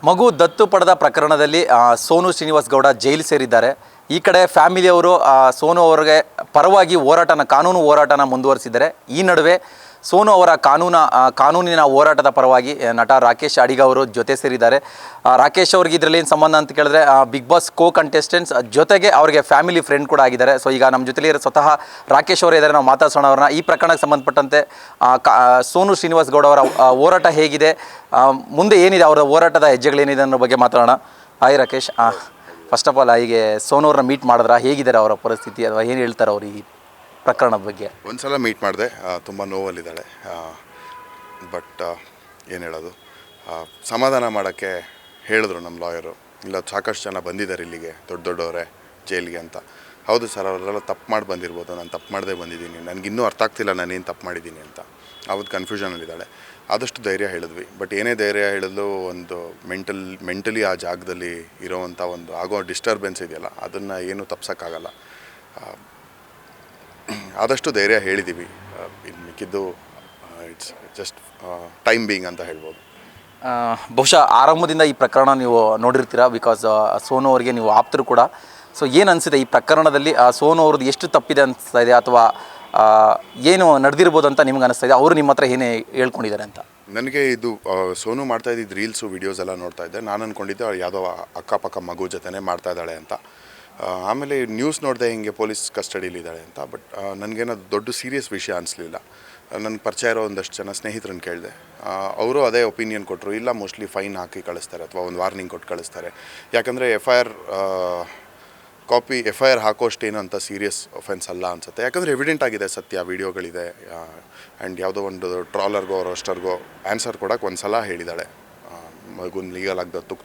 ಮಗು ದತ್ತು ಪಡೆದ ಪ್ರಕರಣದಲ್ಲಿ ಸೋನು ಶ್ರೀನಿವಾಸ್ ಗೌಡ ಜೈಲು ಸೇರಿದ್ದಾರೆ. ಈ ಕಡೆ ಫ್ಯಾಮಿಲಿಯವರು ಸೋನು ಅವರಿಗೆ ಪರವಾಗಿ ಕಾನೂನು ಹೋರಾಟನ ಮುಂದುವರಿಸಿದ್ದಾರೆ. ಈ ನಡುವೆ ಸೋನು ಅವರ ಕಾನೂನಿನ ಹೋರಾಟದ ಪರವಾಗಿ ನಟ ರಾಕೇಶ್ ಅಡಿಗ ಅವರು ಜೊತೆ ಸೇರಿದ್ದಾರೆ. ರಾಕೇಶ್ ಅವ್ರಿಗೆ ಇದರಲ್ಲಿ ಏನು ಸಂಬಂಧ ಅಂತ ಕೇಳಿದ್ರೆ ಬಿಗ್ ಬಾಸ್ ಕಂಟೆಸ್ಟೆಂಟ್ಸ್ ಜೊತೆಗೆ ಅವರಿಗೆ ಫ್ಯಾಮಿಲಿ ಫ್ರೆಂಡ್ ಕೂಡ ಆಗಿದ್ದಾರೆ. ಸೊ ಈಗ ನಮ್ಮ ಜೊತೆಲಿ ಸ್ವತಃ ರಾಕೇಶ್ ಅವರು ಇದ್ದಾರೆ. ನಾವು ಮಾತಾಡ್ಸೋಣ ಅವ್ರನ್ನ. ಈ ಪ್ರಕರಣಕ್ಕೆ ಸಂಬಂಧಪಟ್ಟಂತೆ ಸೋನು ಶ್ರೀನಿವಾಸ್ ಗೌಡ ಅವರ ಹೋರಾಟ ಹೇಗಿದೆ, ಮುಂದೆ ಏನಿದೆ, ಅವರ ಹೋರಾಟದ ಹೆಜ್ಜೆಗಳೇನಿದೆ ಅನ್ನೋ ಬಗ್ಗೆ ಮಾತಾಡೋಣ. Hi Rakesh, first of all ಹೀಗೆ ಸೋನು ಅವ್ರನ್ನ ಮೀಟ್ ಮಾಡಿದ್ರ, ಹೇಗಿದ್ದಾರೆ ಅವರ ಪರಿಸ್ಥಿತಿ, ಅಥವಾ ಏನು ಹೇಳ್ತಾರೆ ಅವರು ಈ ಪ್ರಕರಣದ ಬಗ್ಗೆ? ಒಂದು ಸಲ ಮೀಟ್ ಮಾಡಿದೆ, ತುಂಬ ನೋವಲ್ಲಿದ್ದಾಳೆ. ಬಟ್ ಏನು ಹೇಳೋದು, ಸಮಾಧಾನ ಮಾಡೋಕ್ಕೆ ಹೇಳಿದ್ರು ನಮ್ಮ ಲಾಯರು. ಇಲ್ಲ, ಸಾಕಷ್ಟು ಜನ ಬಂದಿದ್ದಾರೆ ಇಲ್ಲಿಗೆ, ದೊಡ್ಡವರೇ ಜೈಲಿಗೆ ಅಂತ. ಹೌದು ಸರ್, ಅವರೆಲ್ಲ ತಪ್ಪು ಮಾಡಿ ಬಂದಿರ್ಬೋದು, ನಾನು ತಪ್ಪು ಮಾಡದೆ ಬಂದಿದ್ದೀನಿ, ನನಗಿನ್ನೂ ಅರ್ಥ ಆಗ್ತಿಲ್ಲ ನಾನೇನು ತಪ್ಪು ಮಾಡಿದ್ದೀನಿ ಅಂತ. ಅವತ್ತು ಕನ್ಫ್ಯೂಷನಲ್ಲಿದ್ದಾಳೆ. ಆದಷ್ಟು ಧೈರ್ಯ ಹೇಳಿದ್ವಿ. ಬಟ್ ಏನೇ ಧೈರ್ಯ ಹೇಳಿದ್ಲು, ಒಂದು ಮೆಂಟಲಿ ಆ ಜಾಗದಲ್ಲಿ ಇರೋವಂಥ ಒಂದು ಆಗೋ ಡಿಸ್ಟರ್ಬೆನ್ಸ್ ಇದೆಯಲ್ಲ, ಅದನ್ನು ಏನೂ ತಪ್ಸೋಕ್ಕಾಗಲ್ಲ. ಆದಷ್ಟು ಧೈರ್ಯ ಹೇಳಿದ್ದೀವಿ. ಇನ್ನು ಮಿಕ್ಕಿದ್ದು ಇಟ್ಸ್ ಜಸ್ಟ್ ಟೈಮ್ ಬೀಯಿಂಗ್ ಅಂತ ಹೇಳ್ಬೋದು. ಬಹುಶಃ ಆರಂಭದಿಂದ ಈ ಪ್ರಕರಣ ನೀವು ನೋಡಿರ್ತೀರ, ಬಿಕಾಸ್ ಸೋನು ಅವರಿಗೆ ನೀವು ಆಪ್ತರು ಕೂಡ. ಸೊ ಏನು ಅನಿಸಿದೆ ಈ ಪ್ರಕರಣದಲ್ಲಿ? ಸೋನು ಅವ್ರದ್ದು ಎಷ್ಟು ತಪ್ಪಿದೆ ಅನಿಸ್ತಾ ಇದೆ, ಅಥವಾ ಏನು ನಡೆದಿರ್ಬೋದು ಅಂತ ನಿಮ್ಗೆ ಅನಿಸ್ತಾ ಇದೆ? ಅವರು ನಿಮ್ಮ ಹತ್ರ ಏನೇ ಹೇಳ್ಕೊಂಡಿದ್ದಾರೆ ಅಂತ? ನನಗೆ ಇದು ಸೋನು ಮಾಡ್ತಾ ಇದ್ದಿದ್ದು ರೀಲ್ಸು ವೀಡಿಯೋಸ್ ಎಲ್ಲ ನೋಡ್ತಾ ಇದ್ದೆ. ನಾನು ಅಂದ್ಕೊಂಡಿದ್ದೆ ಯಾವುದೋ ಅಕ್ಕಪಕ್ಕ ಮಗು ಜೊತೆನೇ ಮಾಡ್ತಾ ಇದ್ದಾಳೆ ಅಂತ. ಆಮೇಲೆ ನ್ಯೂಸ್ ನೋಡಿದೆ ಹಿಂಗೆ ಪೊಲೀಸ್ ಕಸ್ಟಡಿಲಿದ್ದಾಳೆ ಅಂತ. ಬಟ್ ನನಗೇನೋ ದೊಡ್ಡ ಸೀರಿಯಸ್ ವಿಷಯ ಅನಿಸ್ಲಿಲ್ಲ. ನನಗೆ ಪರಿಚಯ ಇರೋ ಒಂದಷ್ಟು ಜನ ಸ್ನೇಹಿತರನ್ನು ಕೇಳಿದೆ. ಅವರು ಅದೇ ಒಪಿನಿಯನ್ ಕೊಟ್ಟರು. ಇಲ್ಲ, ಮೋಸ್ಟ್ಲಿ ಫೈನ್ ಹಾಕಿ ಕಳಿಸ್ತಾರೆ ಅಥವಾ ಒಂದು ವಾರ್ನಿಂಗ್ ಕೊಟ್ಟು ಕಳಿಸ್ತಾರೆ. ಯಾಕಂದರೆ ಎಫ್ ಐ ಆರ್ ಹಾಕೋಷ್ಟೇನು ಅಂತ ಸೀರಿಯಸ್ ಒಫೆನ್ಸ್ ಅಲ್ಲ ಅನಿಸುತ್ತೆ. ಯಾಕಂದರೆ ಎವಿಡೆಂಟ್ ಆಗಿದೆ, ಸತ್ಯ ವೀಡಿಯೋಗಳಿದೆ. ಆ್ಯಂಡ್ ಯಾವುದೋ ಒಂದು ಟ್ರಾಲರ್ಗೋ ರೋಸ್ಟರ್ಗೋ ಆನ್ಸರ್ ಕೊಡೋಕೆ ಒಂದು ಸಲ ಹೇಳಿದ್ದಾಳೆ, ಮಗುನ ಲೀಗಲಾಗಿ ದತ್ತಕ್ಕೆ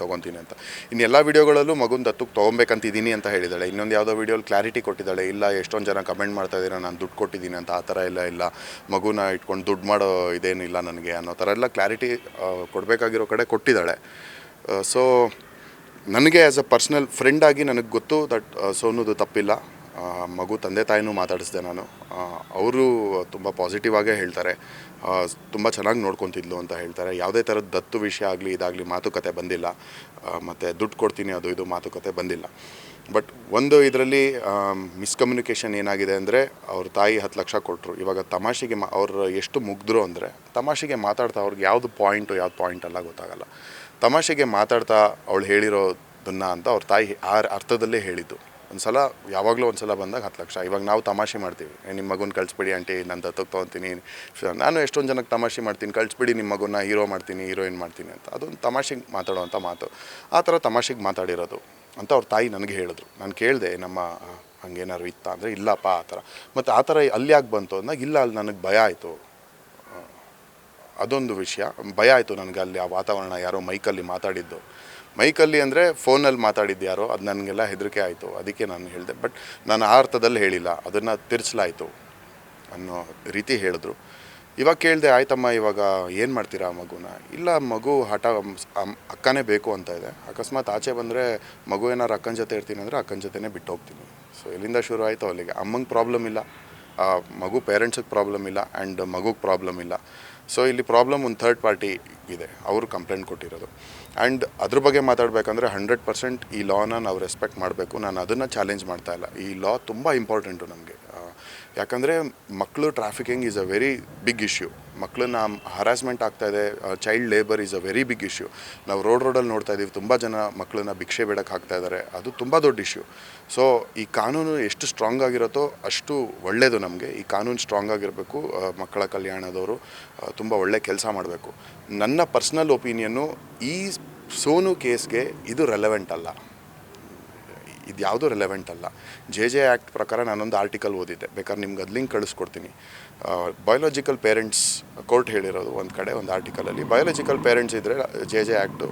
ತೊಗೊತೀನಿ ಅಂತ. ಇನ್ನು ಎಲ್ಲ ವೀಡಿಯೋಗಳಲ್ಲೂ ಮಗುನ ದತ್ತಕ್ಕೆ ತೊಗೊಬೇಕಂತಿದ್ದೀನಿ ಅಂತ ಹೇಳಿದ್ದಾಳೆ. ಇನ್ನೊಂದು ಯಾವುದೋ ವೀಡಿಯೋಲಿ ಕ್ಲಾರಿಟಿ ಕೊಟ್ಟಿದ್ದಾಳೆ, ಇಲ್ಲ ಎಷ್ಟೊಂದು ಜನ ಕಮೆಂಟ್ ಮಾಡ್ತಾಯಿದ್ದೀರ ನಾನು ದುಡ್ಡು ಕೊಟ್ಟಿದ್ದೀನಿ ಅಂತ. ಆ ಥರ ಇಲ್ಲ, ಮಗುನ ಇಟ್ಕೊಂಡು ದುಡ್ಡು ಮಾಡೋ ಇದೇನಿಲ್ಲ ನನಗೆ ಅನ್ನೋ ಥರ ಎಲ್ಲ ಕ್ಲಾರಿಟಿ ಕೊಡಬೇಕಾಗಿರೋ ಕಡೆ ಕೊಟ್ಟಿದ್ದಾಳೆ. ಸೊ ನನಗೆ ಆ್ಯಸ್ ಅ ಪರ್ಸ್ನಲ್ ಫ್ರೆಂಡಾಗಿ ನನಗೆ ಗೊತ್ತು ದಟ್ ಸೋನುದು ತಪ್ಪಿಲ್ಲ. ಮಗು ತಂದೆ ತಾಯಿನೂ ಮಾತಾಡಿಸಿದೆ ನಾನು. ಅವರು ತುಂಬ ಪಾಸಿಟಿವ್ ಆಗೇ ಹೇಳ್ತಾರೆ, ತುಂಬ ಚೆನ್ನಾಗಿ ನೋಡ್ಕೊತಿದ್ಲು ಅಂತ ಹೇಳ್ತಾರೆ. ಯಾವುದೇ ಥರದ ದತ್ತು ವಿಷಯ ಆಗಲಿ ಇದಾಗಲಿ ಮಾತುಕತೆ ಬಂದಿಲ್ಲ. ಮತ್ತು ದುಡ್ಡು ಕೊಡ್ತೀನಿ ಅದು ಇದು ಮಾತುಕತೆ ಬಂದಿಲ್ಲ. ಬಟ್ ಒಂದು ಇದರಲ್ಲಿ ಮಿಸ್ಕಮ್ಯುನಿಕೇಷನ್ ಏನಾಗಿದೆ ಅಂದರೆ, ಅವ್ರ ತಾಯಿ 10 ಲಕ್ಷ ಕೊಟ್ಟರು. ಇವಾಗ ತಮಾಷೆಗೆ ಅವ್ರು ಎಷ್ಟು ಮುಗ್ದರು ಅಂದರೆ, ತಮಾಷೆಗೆ ಮಾತಾಡ್ತಾ ಅವ್ರಿಗೆ ಯಾವುದು ಪಾಯಿಂಟ್ ಅಲ್ಲ ಗೊತ್ತಾಗಲ್ಲ. ತಮಾಷೆಗೆ ಮಾತಾಡ್ತಾ ಅವಳು ಹೇಳಿರೋದನ್ನು ಅಂತ ಅವ್ರ ತಾಯಿ ಆ ಅರ್ಥದಲ್ಲೇ ಹೇಳಿದ್ದು. ಯಾವಾಗಲೂ ಒಂದು ಸಲ ಬಂದಾಗ 10 ಲಕ್ಷ. ಇವಾಗ ನಾವು ತಮಾಷೆ ಮಾಡ್ತೀವಿ, ನಿಮ್ಮ ಮಗುನ ಕಳಿಸ್ಬಿಡಿ ಆಂಟಿ, ನಾನು ದತ್ತಕ್ಕೆ ತೊಗೊತೀನಿ. ನಾನು ಎಷ್ಟೊಂದು ಜನಕ್ಕೆ ತಮಾಷೆ ಮಾಡ್ತೀನಿ, ಕಳಿಸ್ಬಿಡಿ ನಿಮ್ಮ ಮಗುನ ಹೀರೋ ಮಾಡ್ತೀನಿ, ಹೀರೋಯಿನ್ ಮಾಡ್ತೀನಿ ಅಂತ. ಅದೊಂದು ತಮಾಷೆಗೆ ಮಾತಾಡೋವಂಥ ಮಾತು. ಆ ಥರ ತಮಾಷೆಗೆ ಮಾತಾಡಿರೋದು ಅಂತ ಅವ್ರ ತಾಯಿ ನನಗೆ ಹೇಳಿದ್ರು. ನಾನು ಕೇಳಿದೆ, ನಮ್ಮ ಹಂಗೇನಾದ್ರು ಇತ್ತ ಅಂದರೆ, ಇಲ್ಲಪ್ಪ ಆ ಥರ. ಮತ್ತು ಆ ಥರ ಅಲ್ಲಿ ಯಾಕೆ ಬಂತು ಅಂದಾಗ, ಇಲ್ಲ, ಅಲ್ಲಿ ನನಗೆ ಭಯ ಆಯಿತು. ಅದೊಂದು ವಿಷಯ ಭಯ ಆಯಿತು ನನಗೆ. ಅಲ್ಲಿ ಆ ವಾತಾವರಣ, ಯಾರೋ ಮೈಕಲ್ಲಿ ಮಾತಾಡಿದ್ದು, ಮೈಕಲ್ಲಿ ಅಂದರೆ ಫೋನಲ್ಲಿ ಮಾತಾಡಿದ್ದು ಯಾರೋ, ಅದು ನನಗೆಲ್ಲ ಹೆದರಿಕೆ ಆಯಿತು. ಅದಕ್ಕೆ ನಾನು ಹೇಳಿದೆ. ಬಟ್ ನಾನು ಆ ಅರ್ಥದಲ್ಲಿ ಹೇಳಿಲ್ಲ, ಅದನ್ನು ತಿರ್ಸಲಾಯಿತು ಅನ್ನೋ ರೀತಿ ಹೇಳಿದ್ರು. ಇವಾಗ ಕೇಳಿದೆ, ಆಯ್ತಮ್ಮ ಇವಾಗ ಏನು ಮಾಡ್ತೀರಾ ಮಗುನ? ಇಲ್ಲ, ಮಗು ಅಕ್ಕನೇ ಬೇಕು ಅಂತ ಇದೆ. ಅಕಸ್ಮಾತ್ ಆಚೆ ಬಂದರೆ ಮಗು ಏನಾರು ಅಕ್ಕನ ಜೊತೆ ಇರ್ತೀನಿ ಅಂದರೆ ಅಕ್ಕನ ಜೊತೆನೇ ಬಿಟ್ಟು ಹೋಗ್ತೀನಿ. ಸೊ ಎಲ್ಲಿಂದ ಶುರು ಆಯಿತು ಅಲ್ಲಿಗೆ. ಅಮ್ಮಂಗೆ ಪ್ರಾಬ್ಲಮ್ ಇಲ್ಲ, ಮಗು ಪೇರೆಂಟ್ಸಿಗೆ ಪ್ರಾಬ್ಲಮ್ ಇಲ್ಲ, ಆ್ಯಂಡ್ ಮಗುಗೆ ಪ್ರಾಬ್ಲಮ್ ಇಲ್ಲ. ಸೊ ಇಲ್ಲಿ ಪ್ರಾಬ್ಲಮ್ ಒಂದು ಥರ್ಡ್ ಪಾರ್ಟಿ ಇದೆ, ಅವರು ಕಂಪ್ಲೇಂಟ್ ಕೊಟ್ಟಿರೋದು. ಆ್ಯಂಡ್ ಅದ್ರ ಬಗ್ಗೆ ಮಾತಾಡಬೇಕಂದ್ರೆ 100% ಈ ಲಾನ ನಾವು ರೆಸ್ಪೆಕ್ಟ್ ಮಾಡಬೇಕು. ನಾನು ಅದನ್ನು ಚಾಲೆಂಜ್ ಮಾಡ್ತಾ ಇಲ್ಲ. ಈ ಲಾ ತುಂಬ ಇಂಪಾರ್ಟೆಂಟು ನಮಗೆ. ಯಾಕಂದರೆ ಮಕ್ಕಳು trafficking is a very big issue. ಮಕ್ಕಳನ್ನ ಹರಾಸ್ಮೆಂಟ್ ಆಗ್ತಾಯಿದೆ, child labour is a very big issue. ನಾವು ರೋಡಲ್ಲಿ ನೋಡ್ತಾ ಇದ್ದೀವಿ, ತುಂಬ ಜನ ಮಕ್ಕಳನ್ನ ಭಿಕ್ಷೆ ಬೇಡಕ್ಕೆ ಹಾಕ್ತಾಯಿದ್ದಾರೆ. ಅದು ತುಂಬ ದೊಡ್ಡ ಇಶ್ಯೂ. ಸೊ ಈ ಕಾನೂನು ಎಷ್ಟು ಸ್ಟ್ರಾಂಗ್ ಆಗಿರುತ್ತೋ ಅಷ್ಟು ಒಳ್ಳೆಯದು ನಮಗೆ. ಈ ಕಾನೂನು ಸ್ಟ್ರಾಂಗ್ ಆಗಿರಬೇಕು. ಮಕ್ಕಳ ಕಲ್ಯಾಣದವರು ತುಂಬ ಒಳ್ಳೆ ಕೆಲಸ ಮಾಡಬೇಕು. ನನ್ನ ಪರ್ಸ್ನಲ್ ಒಪಿನಿಯನ್ನು, ಈ ಸೋನು ಕೇಸ್ಗೆ ಇದು ರೆಲೆವೆಂಟ್ ಅಲ್ಲ. ಇದು ಯಾವುದೂ ರೆಲೆವೆಂಟ್ ಅಲ್ಲ. ಜೆ ಆ್ಯಕ್ಟ್ ಪ್ರಕಾರ ನಾನೊಂದು ಆರ್ಟಿಕಲ್ ಓದಿದ್ದೆ, ಬೇಕಾದ್ರೆ ನಿಮ್ಗೆ ಅದು ಲಿಂಕ್ ಕಳಿಸ್ಕೊಡ್ತೀನಿ. ಬಯೋಲಾಜಿಕಲ್ ಪೇರೆಂಟ್ಸ್ ಕೋರ್ಟ್ ಹೇಳಿರೋದು ಒಂದು ಕಡೆ, ಒಂದು ಆರ್ಟಿಕಲಲ್ಲಿ, ಬಯೋಲಾಜಿಕಲ್ ಪೇರೆಂಟ್ಸ್ ಇದ್ದರೆ ಜೆ ಆ್ಯಕ್ಟು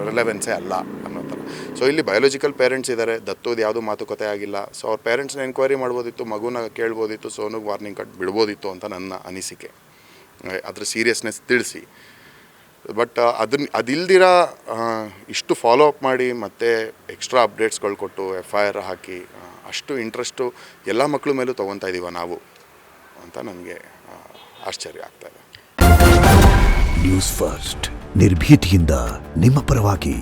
ರೆಲೆವೆನ್ಸೇ ಅಲ್ಲ ಅನ್ನೋ ಥರ. ಸೊ ಇಲ್ಲಿ ಬಯೋಲಾಜಿಕಲ್ ಪೇರೆಂಟ್ಸ್ ಇದ್ದಾರೆ, ದತ್ತೋದು ಯಾವುದೂ ಮಾತುಕತೆ ಆಗಿಲ್ಲ. ಸೊ ಅವ್ರ ಪೇರೆಂಟ್ಸ್ನ ಎನ್ಕ್ವೈರಿ ಮಾಡ್ಬೋದಿತ್ತು, ಮಗುನ ಕೇಳ್ಬೋದಿತ್ತು, ಸೋನುಗೆ ವಾರ್ನಿಂಗ್ ಕಟ್ ಬಿಡ್ಬೋದಿತ್ತು ಅಂತ ನನ್ನ ಅನಿಸಿಕೆ. ಅದ್ರ ಸೀರಿಯಸ್ನೆಸ್ ತಿಳಿಸಿ. ಬಟ್ ಅದಿಲ್ದಿರ ಇಷ್ಟು ಫಾಲೋ ಅಪ್ ಮಾಡಿ ಮತ್ತು ಎಕ್ಸ್ಟ್ರಾ ಅಪ್ಡೇಟ್ಸ್ಗಳು ಕೊಟ್ಟು FIR ಹಾಕಿ ಅಷ್ಟು ಇಂಟ್ರೆಸ್ಟು ಎಲ್ಲ ಮಕ್ಕಳ ಮೇಲೂ ತೊಗೊತಾ ಇದ್ದೀವ ನಾವು ಅಂತ ನನಗೆ ಆಶ್ಚರ್ಯ ಆಗ್ತಾಯಿದೆ. ನ್ಯೂಸ್ ಫಸ್ಟ್ ನಿರ್ಭೀತಿಯಿಂದ ನಿಮ್ಮ ಪರವಾಗಿ.